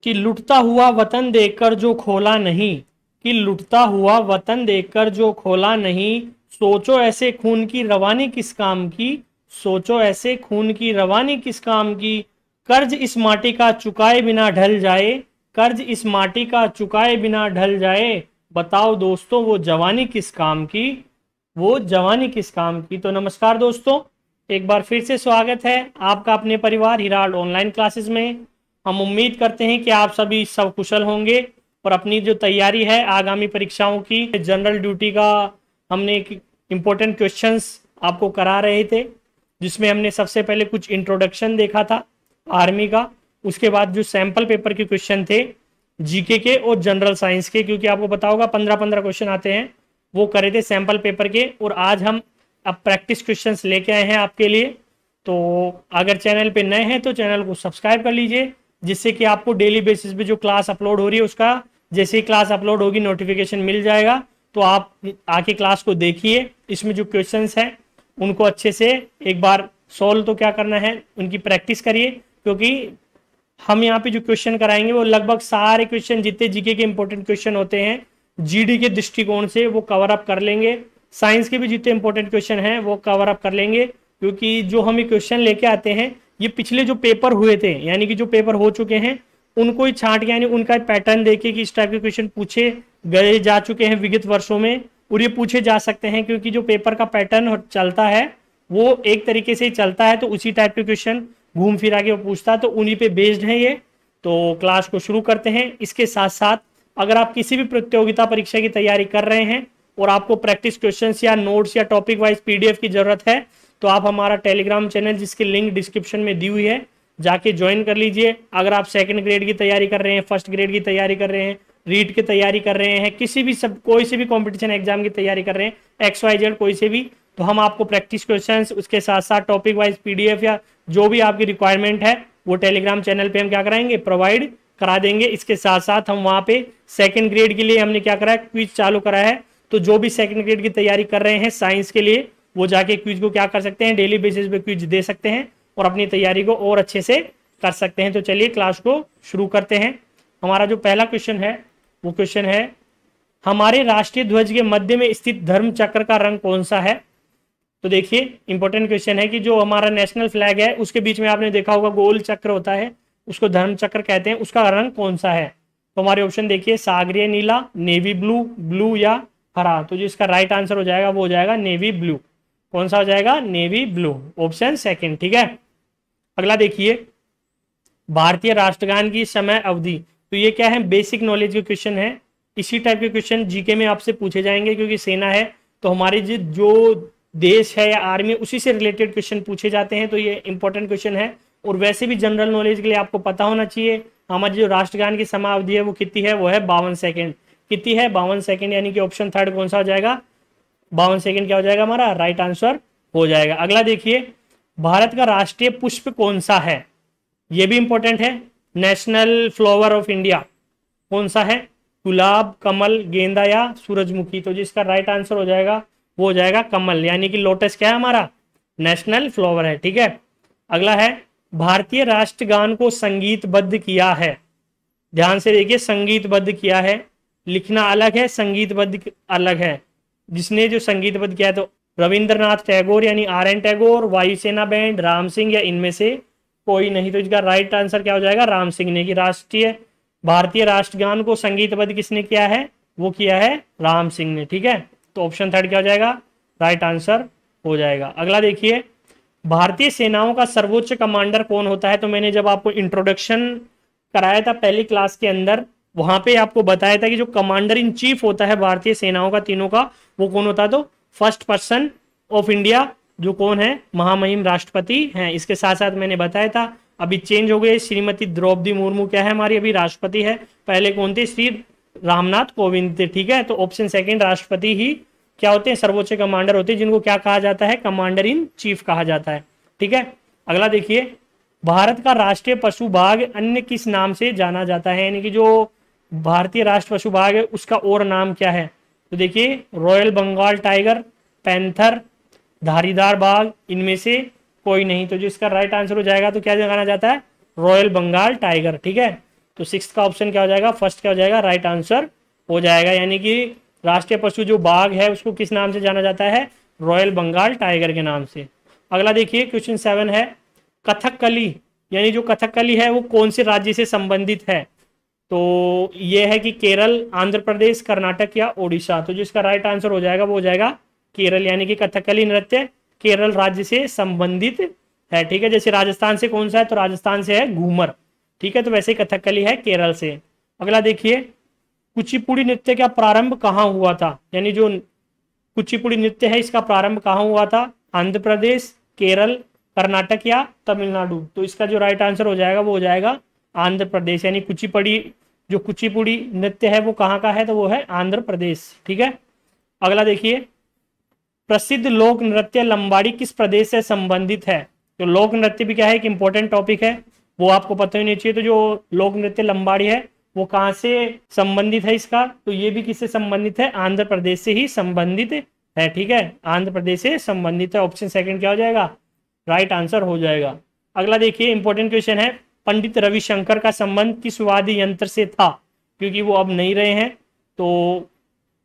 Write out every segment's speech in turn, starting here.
कि लुटता हुआ वतन देखकर जो खोला नहीं, कि लुटता हुआ वतन देखकर जो खोला नहीं, सोचो ऐसे खून की रवानी किस काम की, सोचो ऐसे खून की रवानी किस काम की, कर्ज इस माटी का चुकाए बिना ढल जाए, कर्ज इस माटी का चुकाए बिना ढल जाए, बताओ दोस्तों वो जवानी किस काम की, वो जवानी किस काम की। तो नमस्कार दोस्तों, एक बार फिर से स्वागत है आपका अपने परिवार हिराल्ड ऑनलाइन क्लासेस में। हम उम्मीद करते हैं कि आप सभी सब कुशल होंगे और अपनी जो तैयारी है आगामी परीक्षाओं की, जनरल ड्यूटी का हमने एक इम्पोर्टेंट क्वेश्चंस आपको करा रहे थे, जिसमें हमने सबसे पहले कुछ इंट्रोडक्शन देखा था आर्मी का। उसके बाद जो सैंपल पेपर के क्वेश्चन थे जीके के और जनरल साइंस के, क्योंकि आपको पता होगा 15-15 क्वेश्चन आते हैं, वो करे थे सैंपल पेपर के। और आज हम अब प्रैक्टिस क्वेश्चंस लेके आए हैं आपके लिए। तो अगर चैनल पे नए हैं तो चैनल को सब्सक्राइब कर लीजिए, जिससे कि आपको डेली बेसिस पे जो क्लास अपलोड हो रही है उसका जैसे ही क्लास अपलोड होगी नोटिफिकेशन मिल जाएगा। तो आप आके क्लास को देखिए, इसमें जो क्वेश्चंस हैं उनको अच्छे से एक बार सॉल्व तो क्या करना है, उनकी प्रैक्टिस करिए, क्योंकि हम यहाँ पे जो क्वेश्चन कराएंगे वो लगभग सारे क्वेश्चन जितने जीके के इंपॉर्टेंट क्वेश्चन होते हैं जीडी के दृष्टिकोण से वो कवर अप कर लेंगे। साइंस के भी जितने इंपॉर्टेंट क्वेश्चन हैं वो कवर अप कर लेंगे, क्योंकि जो हम ये क्वेश्चन लेके आते हैं ये पिछले जो पेपर हुए थे, यानी कि जो पेपर हो चुके हैं उनको ही छांट के, यानी उनका पैटर्न देखे कि इस टाइप के क्वेश्चन पूछे गए जा चुके हैं विगत वर्षों में और ये पूछे जा सकते हैं, क्योंकि जो पेपर का पैटर्न चलता है वो एक तरीके से ही चलता है, तो उसी टाइप के क्वेश्चन घूम फिरा के वो पूछता है, तो उन्हीं पे बेस्ड है ये। तो क्लास को शुरू करते हैं। इसके साथ साथ अगर आप किसी भी प्रतियोगिता परीक्षा की तैयारी कर रहे हैं और आपको प्रैक्टिस क्वेश्चंस या नोट्स या टॉपिक वाइज पीडीएफ की जरूरत है, तो आप हमारा टेलीग्राम चैनल, जिसकी लिंक डिस्क्रिप्शन में दी हुई है, जाके ज्वाइन कर लीजिए। अगर आप सेकंड ग्रेड की तैयारी कर रहे हैं, फर्स्ट ग्रेड की तैयारी कर रहे हैं, रीट की तैयारी कर रहे हैं, किसी भी कोई से भी कॉम्पिटिशन एग्जाम की तैयारी कर रहे हैं, XYZ कोई से भी, तो हम आपको प्रैक्टिस क्वेश्चंस उसके साथ साथ टॉपिक वाइज पीडीएफ या जो भी आपकी रिक्वायरमेंट है वो टेलीग्राम चैनल पे हम क्या कराएंगे, प्रोवाइड करा देंगे। इसके साथ साथ हम वहाँ पे सेकंड ग्रेड के लिए हमने क्या करा है, क्विज चालू करा है। तो जो भी सेकंड ग्रेड की तैयारी कर रहे हैं साइंस के लिए, वो जाके क्विज को क्या कर सकते हैं, डेली बेसिस पे क्विज दे सकते हैं और अपनी तैयारी को और अच्छे से कर सकते हैं। तो चलिए क्लास को शुरू करते हैं। हमारा जो पहला क्वेश्चन है वो क्वेश्चन है, हमारे राष्ट्रीय ध्वज के मध्य में स्थित धर्म चक्र का रंग कौन सा है। तो देखिए इंपॉर्टेंट क्वेश्चन है कि जो हमारा नेशनल फ्लैग है उसके बीच में आपने देखा होगा गोल चक्र होता है, उसको धर्म चक्र कहते हैं, उसका रंग कौन सा है। तो हमारे ऑप्शन देखिए, सागरीय नीला, नेवी ब्लू, ब्लू या हरा। तो जो इसका राइट आंसर हो जाएगा वो हो जाएगा नेवी ब्लू। कौन सा हो जाएगा, नेवी ब्लू, ऑप्शन सेकंड। ठीक है, अगला देखिए, भारतीय राष्ट्रगान की समय अवधि। तो ये क्या है, बेसिक नॉलेज के क्वेश्चन है। इसी टाइप के क्वेश्चन जीके में आपसे पूछे जाएंगे, क्योंकि सेना है तो हमारी जो देश है या आर्मी, उसी से रिलेटेड क्वेश्चन पूछे जाते हैं। तो ये इंपॉर्टेंट क्वेश्चन है और वैसे भी जनरल नॉलेज के लिए आपको पता होना चाहिए हमारी जो राष्ट्रगान की समाअवधि है वो कितनी है, वो है 52 सेकंड। कितनी है, 52 सेकंड, यानी कि ऑप्शन थर्ड कौन सा हो जाएगा, 52 सेकंड क्या हो जाएगा, हमारा राइट आंसर हो जाएगा। अगला देखिए, भारत का राष्ट्रीय पुष्प कौन सा है, ये भी इंपॉर्टेंट है। नेशनल फ्लावर ऑफ इंडिया कौन सा है, गुलाब, कमल, गेंदा या सूरजमुखी। तो जिसका राइट आंसर हो जाएगा वो हो जाएगा कमल, यानी कि लोटस क्या है, हमारा नेशनल फ्लावर है। ठीक है, अगला है, भारतीय राष्ट्रगान को संगीतबद्ध किया है। ध्यान से देखिए, संगीतबद्ध किया है, लिखना अलग है, संगीतबद्ध अलग है। जिसने जो संगीतबद्ध किया है तो रविंद्रनाथ टैगोर यानी RN टैगोर, वायुसेना बैंड, राम सिंह या इनमें से कोई नहीं। तो इसका राइट आंसर क्या हो जाएगा, राम सिंह ने। कि भारतीय राष्ट्रगान को संगीतबद्ध किसने किया है, वो किया है राम सिंह ने। ठीक है, तो ऑप्शन थर्ड क्या हो जाएगा, राइट आंसर हो जाएगा। अगला देखिए, भारतीय सेनाओं का सर्वोच्च कमांडर कौन होता है। तो मैंने जब आपको इंट्रोडक्शन कराया था पहली क्लास के अंदर, वहां पे आपको बताया था कि जो कमांडर इन चीफ होता है भारतीय सेनाओं का तीनों का, वो कौन होता है, तो फर्स्ट पर्सन ऑफ इंडिया जो कौन है, महामहिम राष्ट्रपति हैं। इसके साथ साथ मैंने बताया था अभी चेंज हो गए, श्रीमती द्रौपदी मुर्मू क्या है हमारी अभी राष्ट्रपति है, पहले कौन थे, श्री रामनाथ कोविंद थे। ठीक है, तो ऑप्शन सेकंड राष्ट्रपति ही क्या होते हैं, सर्वोच्च कमांडर होते हैं, जिनको क्या कहा जाता है, कमांडर इन चीफ कहा जाता है। ठीक है, अगला देखिए, भारत का राष्ट्रीय पशु बाघ अन्य किस नाम से जाना जाता है, यानी कि जो भारतीय राष्ट्र पशु बाघ है उसका और नाम क्या है। तो देखिए, रॉयल बंगाल टाइगर, पैंथर, धारीदार बाघ, इनमें से कोई नहीं। तो जो इसका राइट आंसर हो जाएगा तो क्या जाना जाता है, रॉयल बंगाल टाइगर। ठीक है, तो सिक्स का ऑप्शन क्या हो जाएगा, फर्स्ट क्या हो जाएगा, राइट आंसर हो जाएगा। यानी कि राष्ट्रीय पशु जो बाघ है उसको किस नाम से जाना जाता है, रॉयल बंगाल टाइगर के नाम से। अगला देखिए क्वेश्चन 7 है, कथकली यानी जो कथकली है वो कौन से राज्य से संबंधित है। तो ये है कि केरल, आंध्र प्रदेश, कर्नाटक या ओडिशा। तो जो इसका राइट आंसर हो जाएगा वो हो जाएगा केरल, यानी कि कथकली नृत्य केरल राज्य से संबंधित है। ठीक है, जैसे राजस्थान से कौन सा है, तो राजस्थान से है घूमर। ठीक है, तो वैसे ही कथकली है केरल से। अगला देखिए, कुचिपुड़ी नृत्य का प्रारंभ कहाँ हुआ था, यानी जो कुचिपुड़ी नृत्य है इसका प्रारंभ कहाँ हुआ था, आंध्र प्रदेश, केरल, कर्नाटक या तमिलनाडु। तो इसका जो राइट आंसर हो जाएगा वो हो जाएगा आंध्र प्रदेश, यानी कुचिपुड़ी नृत्य है वो कहाँ का है, तो वो है आंध्र प्रदेश। ठीक है, अगला देखिए, प्रसिद्ध लोक नृत्य लंबाड़ी किस प्रदेश से संबंधित है। तो लोक नृत्य भी क्या है, एक इंपॉर्टेंट टॉपिक है, वो आपको पता ही नहीं चाहिए। तो जो लोक नृत्य लंबाड़ी है वो कहाँ से संबंधित है इसका, तो ये भी किससे संबंधित है, आंध्र प्रदेश से ही संबंधित है। ठीक है, आंध्र प्रदेश से संबंधित है। ऑप्शन सेकंड क्या हो जाएगा, राइट आंसर हो जाएगा। अगला देखिए इंपॉर्टेंट क्वेश्चन है, पंडित रविशंकर का संबंध किस वाद्य यंत्र से था, क्योंकि वो अब नहीं रहे हैं, तो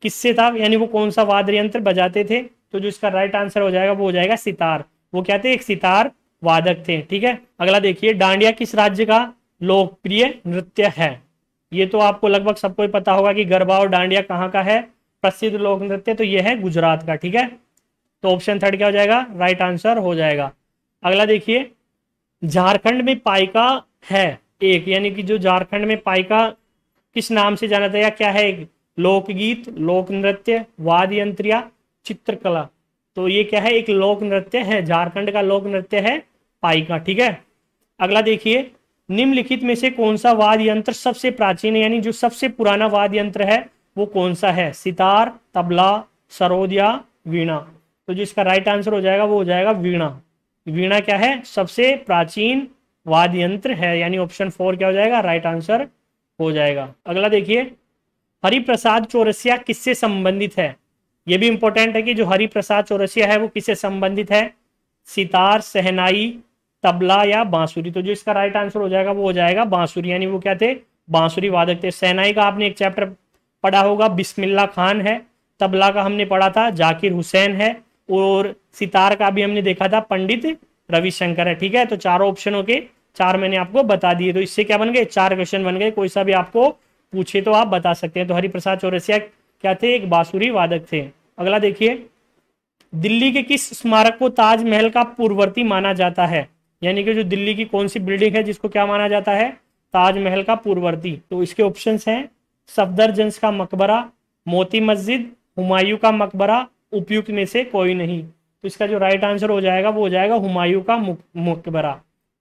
किससे था, यानी वो कौन सा वाद्य यंत्र बजाते थे। तो जो इसका राइट आंसर हो जाएगा वो हो जाएगा सितार। वो क्या थे, एक सितार वादक थे। ठीक है, अगला देखिए, डांडिया किस राज्य का लोकप्रिय नृत्य है। ये तो आपको लगभग सबको ही पता होगा कि गरबा और डांडिया कहाँ का है, प्रसिद्ध लोक नृत्य, तो ये है गुजरात का। ठीक है, तो ऑप्शन थर्ड क्या हो जाएगा, राइट आंसर हो जाएगा। अगला देखिए, झारखंड में पाइका है एक, यानी कि जो झारखंड में पाइका किस नाम से जाना था, या क्या है, एक लोकगीत, लोक नृत्य, वाद्य यंत्र या चित्रकला। तो ये क्या है, एक लोक नृत्य है, झारखंड का लोक नृत्य है पाइका। ठीक है, अगला देखिए, निम्नलिखित में से कौन सा वाद्य यंत्र सबसे प्राचीन है, यानी जो सबसे पुराना वाद्य यंत्र है वो कौन सा है, सितार, तबला, सरोद या वीणा। तो जो इसका राइट आंसर हो जाएगा वो हो जाएगा वीणा। वीणा क्या है, सबसे प्राचीन वाद्य यंत्र है, यानी ऑप्शन 4 क्या हो जाएगा, राइट आंसर हो जाएगा। अगला देखिए, हरिप्रसाद चौरसिया किससे संबंधित है। यह भी इंपॉर्टेंट है कि जो हरिप्रसाद चौरसिया है वो किससे संबंधित है, सितार, शहनाई, तबला या बांसुरी। तो जो इसका राइट आंसर हो जाएगा वो हो जाएगा बांसुरी, यानी वो क्या थे, बांसुरी वादक थे। शहनाई का आपने एक चैप्टर पढ़ा होगा, बिस्मिल्लाह खान है। तबला का हमने पढ़ा था, जाकिर हुसैन है। और सितार का भी हमने देखा था, पंडित रविशंकर है। ठीक है, तो चारों ऑप्शनों के चार मैंने आपको बता दिए। तो इससे क्या बन गए, 4 क्वेश्चन बन गए। कोई सा भी आपको पूछे तो आप बता सकते हैं। तो हरिप्रसाद चौरसिया क्या थे, एक बांसुरी वादक थे। अगला देखिए, दिल्ली के किस स्मारक को ताजमहल का पूर्ववर्ती माना जाता है, यानी कि जो दिल्ली की कौन सी बिल्डिंग है जिसको क्या माना जाता है, ताजमहल का पूर्ववर्ती। तो इसके ऑप्शंस हैं, सफदरजंग का मकबरा, मोती मस्जिद, हुमायूं का मकबरा, उपयुक्त में से कोई नहीं। तो इसका जो राइट आंसर हो जाएगा वो हो जाएगा हुमायूं का मकबरा।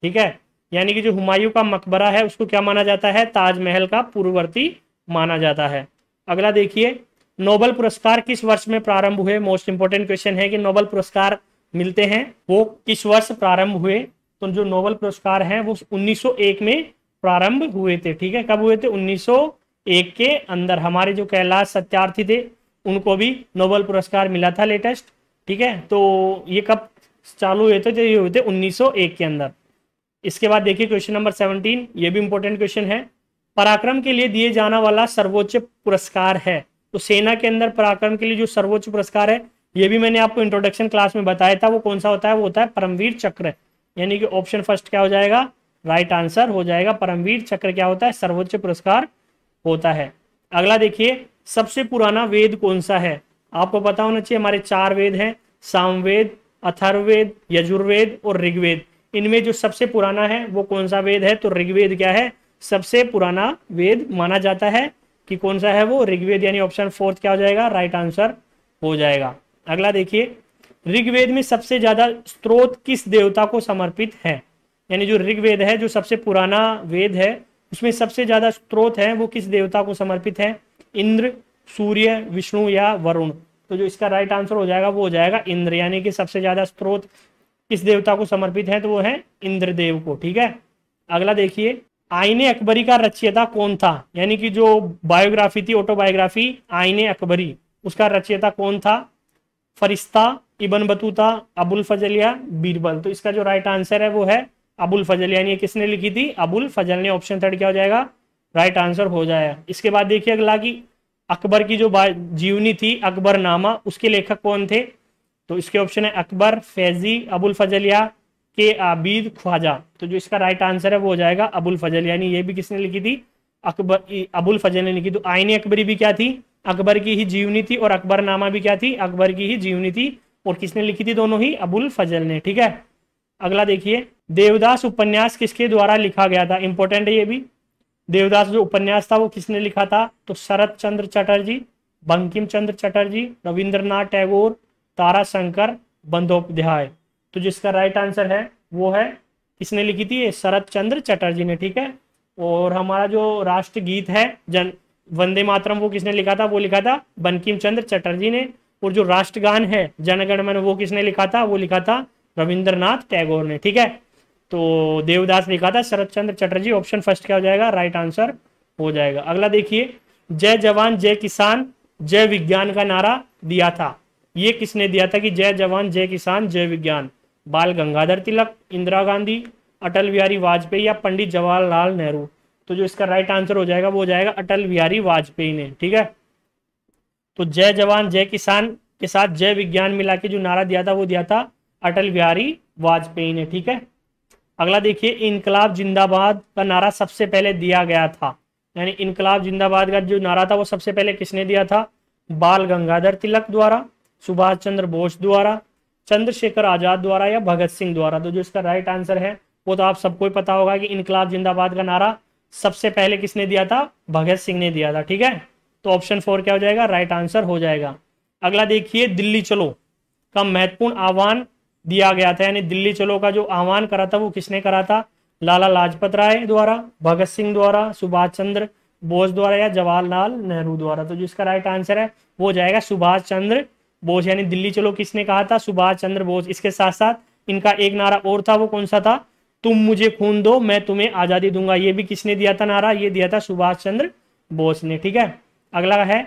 ठीक है, यानी कि जो हुमायूं का मकबरा है उसको क्या माना जाता है, ताजमहल का पूर्ववर्ती माना जाता है। अगला देखिए, नोबेल पुरस्कार किस वर्ष में प्रारंभ हुए। मोस्ट इंपोर्टेंट क्वेश्चन है कि नोबेल पुरस्कार मिलते हैं वो किस वर्ष प्रारंभ हुए। तो जो नोबेल पुरस्कार हैं वो 1901 में प्रारंभ हुए थे। ठीक है, कब हुए थे, 1901 के अंदर। हमारे जो कैलाश सत्यार्थी थे उनको भी नोबेल पुरस्कार मिला था लेटेस्ट। ठीक है, तो ये कब चालू हुए थे, तो ये हुए थे 1901 के अंदर। इसके बाद देखिए क्वेश्चन नंबर 17, ये भी इंपॉर्टेंट क्वेश्चन है, पराक्रम के लिए दिए जाने वाला सर्वोच्च पुरस्कार है। तो सेना के अंदर पराक्रम के लिए जो सर्वोच्च पुरस्कार है, ये भी मैंने आपको इंट्रोडक्शन क्लास में बताया था, वो कौन सा होता है, वो होता है परमवीर चक्र। यानी कि ऑप्शन फर्स्ट क्या हो जाएगा, राइट आंसर हो जाएगा। परमवीर चक्र क्या होता है, सर्वोच्च पुरस्कार होता है। अगला देखिए, सबसे पुराना वेद कौन सा है। आपको पता होना चाहिए हमारे 4 वेद हैं, सामवेद, अथर्ववेद, यजुर्वेद और ऋग्वेद। इनमें जो सबसे पुराना है वो कौन सा वेद है, तो ऋग्वेद क्या है, सबसे पुराना वेद माना जाता है कि कौन सा है वो, ऋग्वेद, यानी ऑप्शन 4 क्या हो जाएगा, राइट आंसर हो जाएगा। अगला देखिए, ऋग्वेद में सबसे ज्यादा स्त्रोत किस देवता को समर्पित है। यानी जो ऋग्वेद है जो सबसे पुराना वेद है उसमें सबसे ज्यादा स्त्रोत है वो किस देवता को समर्पित है, इंद्र, सूर्य, विष्णु या वरुण। तो जो इसका राइट आंसर हो जाएगा वो हो जाएगा इंद्र, यानी कि सबसे ज्यादा स्त्रोत किस देवता को समर्पित है, तो वो है इंद्रदेव को। ठीक है, अगला देखिए, आईने अकबरी का रचयिता कौन था। यानी कि जो बायोग्राफी थी, ऑटोबायोग्राफी आईने अकबरी, उसका रचयिता कौन था, फरिश्ता, इब्न बतूता, अबुल फजल या बीरबल। तो इसका जो राइट आंसर है वो है अबुल फजल, यानी किसने लिखी थी, अबुल फजल ने। ऑप्शन थर्ड क्या हो जाएगा, राइट आंसर हो जाएगा। इसके बाद देखिए अगला कि अकबर की जो जीवनी थी अकबरनामा, उसके लेखक कौन थे? तो इसके ऑप्शन है अकबर, फैजी, अबुल फजल या के आबिद ख्वाजा। तो जो इसका राइट आंसर है वो हो जाएगा अबुल फजल, यानी ये भी किसने लिखी थी? अबुल फजल ने लिखी। तो आईने अकबरी भी क्या थी? अकबर की ही जीवनी थी, और अकबरनामा भी क्या थी? अकबर की ही जीवनी थी। और किसने लिखी थी? दोनों ही अबुल फजल ने। ठीक है, अगला देखिए, देवदास उपन्यास किसके द्वारा लिखा गया था? इंपॉर्टेंट है ये भी। देवदास जो उपन्यास था वो किसने लिखा था? तो शरत चंद्र चटर्जी, बंकिम चंद्र चटर्जी, रविंद्रनाथ टैगोर, ताराशंकर बंदोपाध्याय। तो जिसका राइट आंसर है वो है, किसने लिखी थी? ये शरत चंद्र चटर्जी ने। ठीक है, और हमारा जो राष्ट्रगीत है जन वंदे मातरम, वो किसने लिखा था? वो लिखा था बंकिम चंद्र चटर्जी ने। और जो राष्ट्रगान है जनगण मन, वो किसने लिखा था? वो लिखा था रविंद्रनाथ टैगोर ने। ठीक है, तो देवदास लिखा था शरत चंद्र चटर्जी। ऑप्शन फर्स्ट क्या हो जाएगा? राइट आंसर हो जाएगा। अगला देखिए, जय जवान जय किसान जय विज्ञान का नारा दिया था, ये किसने दिया था कि जय जवान जय किसान जय विज्ञान? बाल गंगाधर तिलक, इंदिरा गांधी, अटल बिहारी वाजपेयी या पंडित जवाहरलाल नेहरू? तो जो इसका राइट आंसर हो जाएगा वो हो जाएगा अटल बिहारी वाजपेयी ने। ठीक है, तो जय जवान जय किसान के साथ जय विज्ञान मिला के जो नारा दिया था वो दिया था अटल बिहारी वाजपेयी ने। ठीक है, अगला देखिए, इनकलाब जिंदाबाद का नारा सबसे पहले दिया गया था, यानी इनकलाब जिंदाबाद का जो नारा था वो सबसे पहले किसने दिया था? बाल गंगाधर तिलक द्वारा, सुभाष चंद्र बोस द्वारा, चंद्रशेखर आजाद द्वारा या भगत सिंह द्वारा? तो जो इसका राइट आंसर है वो तो आप सबको ही पता होगा कि इनकलाब जिंदाबाद का नारा सबसे पहले किसने दिया था? भगत सिंह ने दिया था। ठीक है, तो ऑप्शन 4 क्या हो जाएगा? राइट आंसर हो जाएगा। अगला देखिए, दिल्ली चलो का महत्वपूर्ण आह्वान दिया गया था, यानी दिल्ली चलो का जो आह्वान करा था वो किसने करा था? लाला लाजपत राय द्वारा, भगत सिंह द्वारा, सुभाष चंद्र बोस द्वारा या जवाहरलाल नेहरू द्वारा? तो जिसका राइट आंसर है वो हो जाएगा सुभाष चंद्र बोस, यानी दिल्ली चलो किसने कहा था? सुभाष चंद्र बोस। इसके साथ साथ इनका एक नारा और था, वो कौन सा था? तुम मुझे खून दो मैं तुम्हें आजादी दूंगा। ये भी किसने दिया था नारा? ये दिया था सुभाष चंद्र बोस ने। ठीक है, अगला है,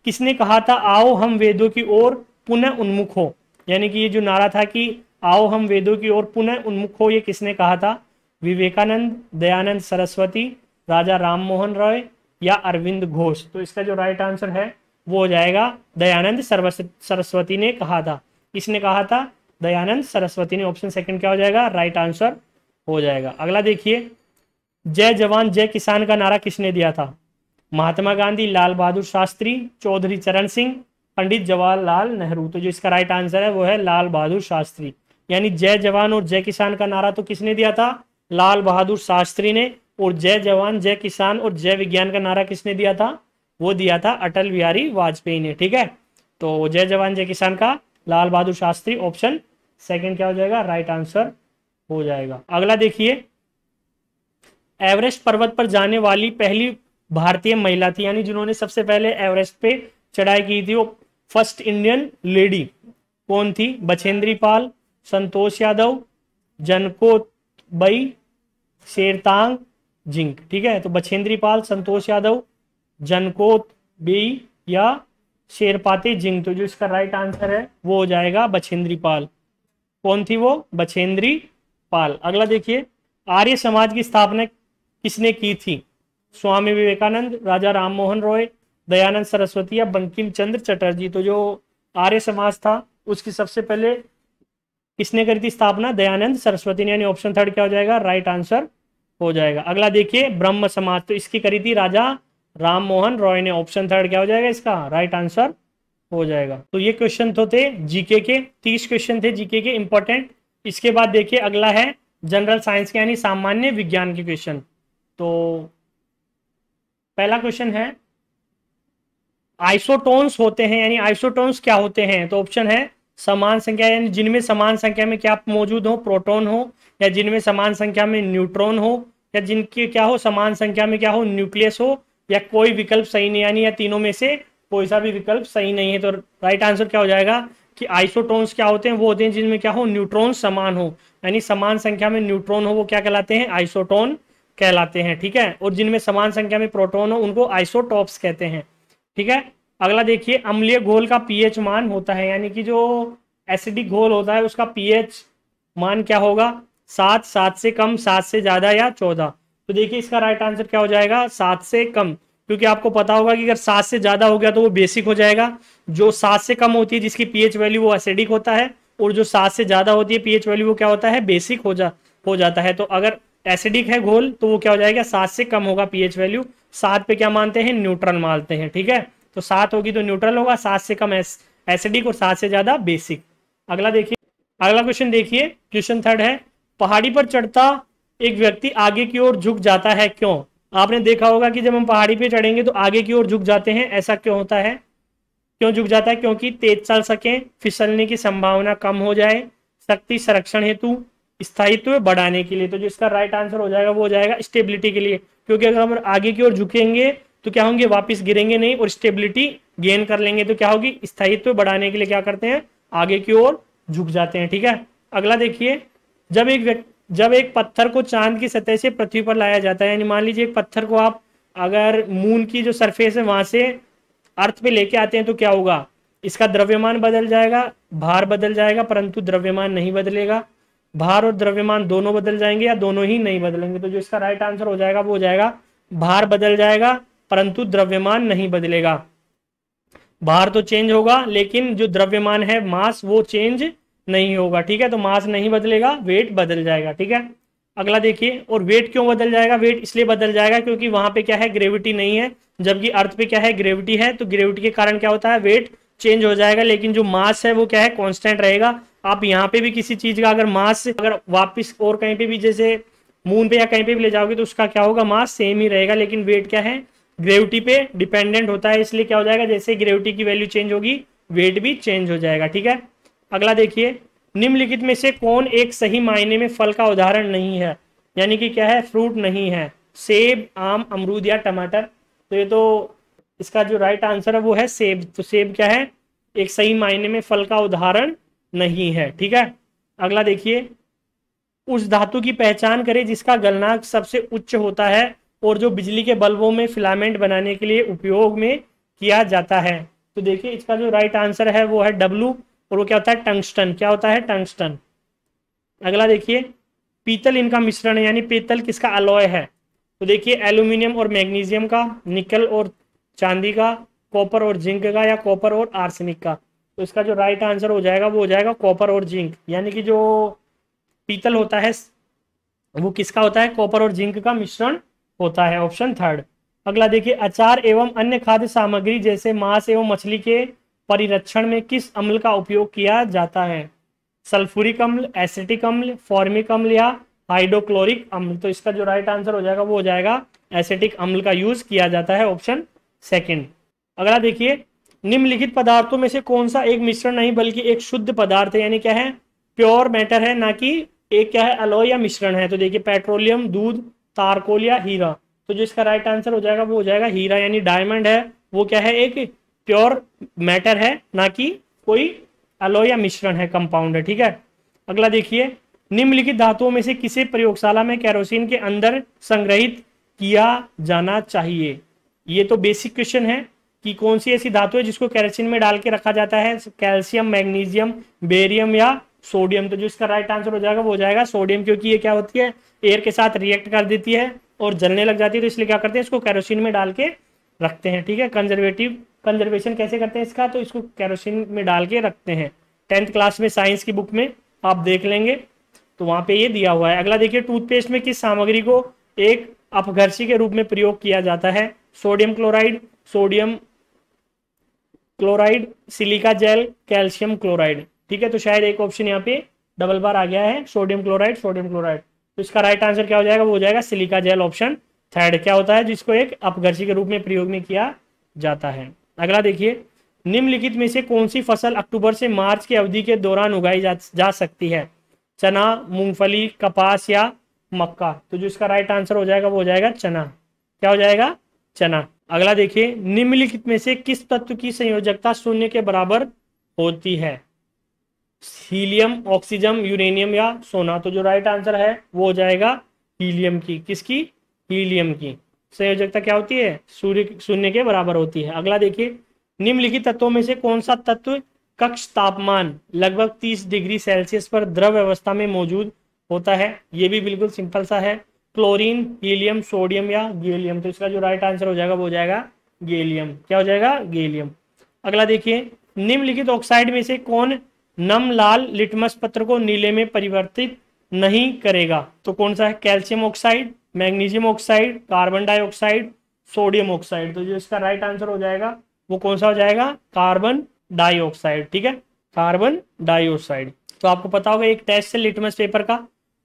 किसने कहा था आओ हम वेदों की ओर पुनः उन्मुख हो? यानी कि ये जो नारा था कि आओ हम वेदों की ओर पुनः उन्मुख हो, ये किसने कहा था? विवेकानंद, दयानंद सरस्वती, राजा राम मोहन रॉय या अरविंद घोष? तो इसका जो राइट आंसर है वो हो जाएगा दयानंद सरस्वती ने कहा था। किसने कहा था? दयानंद सरस्वती ने। ऑप्शन सेकंड क्या हो जाएगा? राइट आंसर हो जाएगा। अगला देखिए, जय जवान जय किसान का नारा किसने दिया था? महात्मा गांधी, लाल बहादुर शास्त्री, चौधरी चरण सिंह, पंडित जवाहरलाल नेहरू? तो जो इसका राइट आंसर है वो है लाल बहादुर शास्त्री, यानी जय जवान और जय किसान का नारा तो किसने दिया था? लाल बहादुर शास्त्री ने। और जय जवान जय किसान और जय विज्ञान का नारा किसने दिया था? वो दिया था अटल बिहारी वाजपेयी ने। ठीक है, तो जय जवान जय किसान का लाल बहादुर शास्त्री। ऑप्शन सेकंड क्या हो जाएगा? राइट आंसर हो जाएगा। अगला देखिए, एवरेस्ट पर्वत पर जाने वाली पहली भारतीय महिला थी, यानी जिन्होंने सबसे पहले एवरेस्ट पे चढ़ाई की थी, वो फर्स्ट इंडियन लेडी कौन थी? बछेंद्री पाल, संतोष यादव, जनकोतबई, शेरतांग जिंक? ठीक है, तो बछेंद्री पाल, संतोष यादव, जनकोतबई या शेरपाते जिंक? तो जो इसका राइट आंसर है वो हो जाएगा बछेंद्री पाल। कौन थी वो? बछेंद्री पाल। अगला देखिए, आर्य समाज की स्थापना किसने की थी? स्वामी विवेकानंद, राजा राम मोहन रॉय, दयानंद सरस्वती या बंकिम चंद्र चटर्जी? तो जो आर्य समाज था उसकी सबसे पहले किसने करी थी स्थापना? दयानंद सरस्वती ने, यानी ऑप्शन थर्ड क्या हो जाएगा? राइट आंसर हो जाएगा। अगला देखिए, ब्रह्म समाज, तो इसकी करी थी राजा राम मोहन रॉय ने। ऑप्शन थर्ड क्या हो जाएगा? इसका राइट आंसर हो जाएगा। तो ये क्वेश्चन तो थे जीके के, 30 क्वेश्चन थे जीके के इंपॉर्टेंट। इसके बाद देखिए अगला है जनरल साइंस के, यानी सामान्य विज्ञान के क्वेश्चन। तो पहला क्वेश्चन है, आइसोटोन्स होते हैं, यानी आइसोटोन्स क्या होते हैं? तो ऑप्शन है समान संख्या, यानी जिनमें समान संख्या में क्या मौजूद हो? प्रोटॉन हो, या जिनमें समान संख्या में न्यूट्रॉन हो, या जिनके क्या हो? समान संख्या में क्या हो? न्यूक्लियस हो, या कोई विकल्प सही नहीं, यानी या तीनों में से कोई सा भी विकल्प सही नहीं है। तो राइट आंसर क्या हो जाएगा कि आइसोटोन्स क्या होते हैं? वो होते हैं जिनमें क्या हो? न्यूट्रॉन समान हो, यानी समान संख्या में न्यूट्रॉन हो, वो क्या कहलाते हैं? आइसोटोन कहलाते हैं। ठीक है, और जिनमें समान संख्या में प्रोटॉन हो उनको आइसोटॉप्स कहते हैं। ठीक है, अगला देखिए, अम्लीय घोल का पीएच मान होता है, यानी कि जो एसिडिक घोल होता है उसका पीएच मान क्या होगा? 7, 7 से कम, 7 से ज्यादा या 14? तो देखिए इसका राइट आंसर क्या हो जाएगा, 7 से कम, क्योंकि आपको पता होगा कि अगर 7 से ज्यादा हो गया तो वो बेसिक हो जाएगा। जो 7 से कम होती है जिसकी पीएच वैल्यू वो एसिडिक होता है, और जो 7 से ज्यादा होती है पीएच वैल्यू वो क्या होता है, बेसिक हो जाता है। तो अगर एसिडिक है घोल तो वो क्या हो जाएगा, 7 से कम होगा पीएच वैल्यू। 7 पे क्या मानते हैं, न्यूट्रल मानते हैं, ठीक है। तो 7 होगी तो न्यूट्रल होगा, 7 से कम एसिडिक और 7 से ज्यादा बेसिक। अगला देखिए, अगला क्वेश्चन देखिए, क्वेश्चन थर्ड है, पहाड़ी पर चढ़ता एक व्यक्ति आगे की ओर झुक जाता है, क्यों? आपने देखा होगा कि जब हम पहाड़ी पे चढ़ेंगे तो आगे की ओर झुक जाते हैं, ऐसा क्यों होता है, क्यों झुक जाता है? क्योंकि तेज चल सके, फिसलने की संभावना कम हो जाए, शक्ति संरक्षण हेतु, स्थायित्व बढ़ाने के लिए। तो जो इसका राइट आंसर हो जाएगा वो हो जाएगा स्टेबिलिटी के लिए, क्योंकि अगर हम आगे की ओर झुकेंगे तो क्या होंगे, वापस गिरेंगे नहीं और स्टेबिलिटी गेन कर लेंगे। तो क्या होगी, स्थायित्व बढ़ाने के लिए क्या करते हैं, आगे की ओर झुक जाते हैं, ठीक है। अगला देखिए, जब एक पत्थर को चांद की सतह से पृथ्वी पर लाया जाता है, यानी मान लीजिए एक पत्थर को आप अगर मून की जो सरफेस है वहां से अर्थ पे लेके आते हैं तो क्या होगा, इसका द्रव्यमान बदल जाएगा, भार बदल जाएगा, परंतु द्रव्यमान नहीं बदलेगा। भार और द्रव्यमान दोनों बदल जाएंगे या दोनों ही नहीं बदलेंगे। तो जो इसका राइट आंसर हो जाएगा वो हो जाएगा भार बदल जाएगा परंतु द्रव्यमान नहीं बदलेगा। भार तो चेंज होगा लेकिन जो द्रव्यमान है मास वो चेंज नहीं होगा, ठीक है। तो मास नहीं बदलेगा, वेट बदल जाएगा, ठीक है। अगला देखिए, और वेट क्यों बदल जाएगा, वेट इसलिए बदल जाएगा क्योंकि वहां पे क्या है, ग्रेविटी नहीं है, जबकि अर्थ पे क्या है, ग्रेविटी है। तो ग्रेविटी के कारण क्या होता है, वेट चेंज हो जाएगा, लेकिन जो मास है वो क्या है, कांस्टेंट रहेगा। आप यहाँ पे भी किसी चीज का अगर मास अगर वापस और कहीं पे भी जैसे मून पे या कहीं पे भी ले जाओगे तो उसका क्या होगा, मास सेम ही रहेगा, लेकिन वेट क्या है, ग्रेविटी पे डिपेंडेंट होता है। इसलिए क्या हो जाएगा, जैसे ग्रेविटी की वैल्यू चेंज होगी वेट भी चेंज हो जाएगा, ठीक है। अगला देखिए, निम्नलिखित में से कौन एक सही मायने में फल का उदाहरण नहीं है, यानी कि क्या है, फ्रूट नहीं है, सेब, आम, अमरूद या टमाटर। तो ये तो इसका जो राइट आंसर है वो है सेब। तो सेब क्या है, एक सही मायने में फल का उदाहरण नहीं है, ठीक है। अगला देखिए, उस धातु की पहचान करें जिसका गलनांक सबसे उच्च होता है और जो बिजली के बल्बों में फिलामेंट बनाने के लिए उपयोग में किया जाता है। तो देखिए इसका जो राइट आंसर है वो है डब्लू, और वो क्या होता है, टंगस्टन। क्या होता है, टंगस्टन। अगला देखिए, पीतल इनका मिश्रण है, यानी पीतल किसका अलॉय है। तो देखिए एल्यूमिनियम और मैग्नीशियम का, निकल और चांदी का, कॉपर और जिंक का, या कॉपर और आर्सेनिक का। तो इसका जो राइट आंसर हो जाएगा वो हो जाएगा कॉपर और जिंक, यानी कि जो पीतल होता है वो किसका होता है, कॉपर और जिंक का मिश्रण होता है, ऑप्शन थर्ड। अगला देखिए, अचार एवं अन्य खाद्य सामग्री जैसे मांस एवं मछली के परिरक्षण में किस अम्ल का उपयोग किया जाता है, सल्फ्यूरिक अम्ल, एसिटिक अम्ल, फॉर्मिक अम्ल या हाइड्रोक्लोरिक अम्ल। तो इसका जो राइट आंसर हो जाएगा वो हो जाएगा एसिटिक अम्ल का यूज किया जाता है, ऑप्शन सेकंड। अगला देखिए, निम्नलिखित पदार्थों में से कौन सा एक मिश्रण नहीं बल्कि एक शुद्ध पदार्थ है, यानी क्या है, प्योर मैटर है, ना कि एक क्या है, अलॉय या मिश्रण है। तो देखिए पेट्रोलियम, दूध, तारकोल या हीरा। तो जो इसका राइट आंसर हो जाएगा वो हो जाएगा हीरा, यानी डायमंड है वो क्या है, एक प्योर मैटर है, ना कि कोई अलॉय या मिश्रण है, कंपाउंड है, ठीक है। अगला देखिए, निम्नलिखित धातुओं में से किसे प्रयोगशाला में केरोसिन के अंदर संग्रहित किया जाना चाहिए। ये तो बेसिक क्वेश्चन है कि कौन सी ऐसी धातु है जिसको केरोसिन में डाल के रखा जाता है, कैल्शियम, मैग्नीशियम, बेरियम या सोडियम। तो जो इसका राइट आंसर हो जाएगा वो हो जाएगा सोडियम, क्योंकि ये क्या होती है, एयर के साथ रिएक्ट कर देती है और जलने लग जाती है, तो इसलिए क्या करते हैं, इसको केरोसिन में डाल के रखते हैं, ठीक है। कंजर्वेशन कैसे करते हैं इसका, तो इसको केरोसिन में डाल के रखते हैं। 10th क्लास में साइंस की बुक में आप देख लेंगे तो वहां पे ये दिया हुआ है। अगला देखिए, टूथपेस्ट में किस सामग्री को एक अपघर्षी के रूप में प्रयोग किया जाता है, sodium chloride, sodium chloride, silica gel, calcium chloride, ठीक है। तो शायद एक ऑप्शन यहाँ पे डबल बार आ गया है, सोडियम क्लोराइड, सोडियम क्लोराइड। तो इसका राइट आंसर क्या हो जाएगा, वो हो जाएगा सिलिका जेल, ऑप्शन थर्ड। क्या होता है, जिसको एक अपघर्षी के रूप में प्रयोग में किया जाता है। अगला देखिए, निम्नलिखित में से कौन सी फसल अक्टूबर से मार्च की अवधि के दौरान उगाई जा सकती है, चना, मूंगफली, कपास या मक्का। तो जो इसका राइट आंसर हो जाएगा वो हो जाएगा चना। क्या हो जाएगा, चना। अगला देखिए, निम्नलिखित में से किस तत्व की संयोजकता शून्य के बराबर होती है, हीलियम, ऑक्सीजन, यूरेनियम या सोना। तो जो राइट आंसर है वो हो जाएगा हीलियम की। किसकी, हीलियम की संयोजकता क्या होती है, शून्य के बराबर होती है। अगला देखिए, निम्नलिखित तत्वों में से कौन सा तत्व कक्ष तापमान लगभग 30 डिग्री सेल्सियस पर द्रव अवस्था में मौजूद होता है। ये भी बिल्कुल सिंपल सा है, क्लोरीन, हीलियम, सोडियम या गैलियम। तो इसका जो राइट आंसर हो जाएगा वो हो जाएगा गैलियम। क्या हो जाएगा? गैलियम। अगला देखिए, निम्नलिखित ऑक्साइड में से कौन नम लाल लिटमस पत्र को नीले में परिवर्तित नहीं करेगा? तो कौन सा है? Calcium oxide, magnesium oxide, carbon dioxide, sodium oxide. तो जो इसका राइट आंसर हो जाएगा वो कौन सा हो जाएगा? Carbon dioxide. ठीक है, कार्बन डाइऑक्साइड। तो आपको पता होगा एक टेस्ट है लिटमस पेपर का,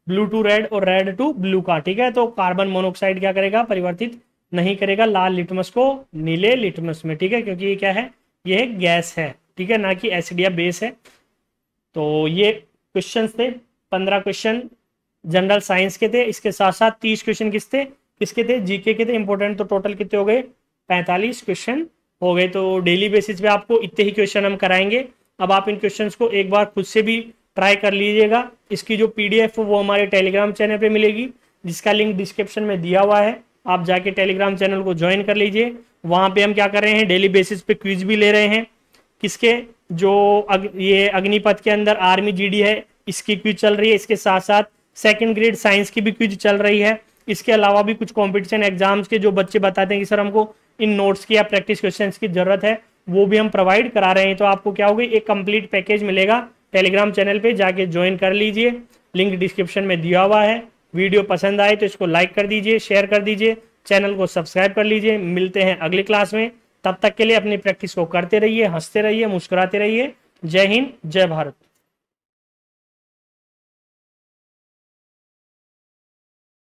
ब्लू टू रेड और रेड टू ब्लू का। ठीक है, तो कार्बन मोनोऑक्साइड क्या करेगा? परिवर्तित नहीं करेगा लाल लिटमस को नीले लिटमस में। ठीक है, क्योंकि ये क्या है? ये गैस है। ठीक है, ना कि एसिड या बेस है। तो ये क्वेश्चंस थे, 15 क्वेश्चन जनरल साइंस के थे। इसके साथ साथ 30 क्वेश्चन किसके थे? जीके के थे इंपोर्टेंट। तो टोटल कितने हो गए? 45 क्वेश्चन हो गए। तो डेली बेसिस पे आपको इतने ही क्वेश्चन हम कराएंगे। अब आप इन क्वेश्चंस को एक बार खुद से भी ट्राई कर लीजिएगा। इसकी जो पीडीएफ वो हमारे टेलीग्राम चैनल पे मिलेगी, जिसका लिंक डिस्क्रिप्शन में दिया हुआ है। आप जाके टेलीग्राम चैनल को ज्वाइन कर लीजिए। वहां पे हम क्या कर रहे हैं? डेली बेसिस पे क्विज भी ले रहे हैं। किसके? जो ये अग्निपथ के अंदर आर्मी जीडी है, इसकी क्विज चल रही है। इसके साथ साथ सेकंड ग्रेड साइंस की भी क्विज चल रही है। इसके अलावा भी कुछ कंपटीशन एग्जाम्स के जो बच्चे बताते हैं कि सर हमको इन नोट्स की या प्रैक्टिस क्वेश्चंस की जरूरत है, वो भी हम प्रोवाइड करा रहे हैं। तो आपको क्या होगा? एक कंप्लीट पैकेज मिलेगा। टेलीग्राम चैनल पे जाके ज्वाइन कर लीजिए, लिंक डिस्क्रिप्शन में दिया हुआ है। वीडियो पसंद आए तो इसको लाइक कर दीजिए, शेयर कर दीजिए, चैनल को सब्सक्राइब कर लीजिए। मिलते हैं अगली क्लास में। तब तक के लिए अपनी प्रैक्टिस को करते रहिए, हंसते रहिए, मुस्कुराते रहिए। जय हिंद, जय भारत।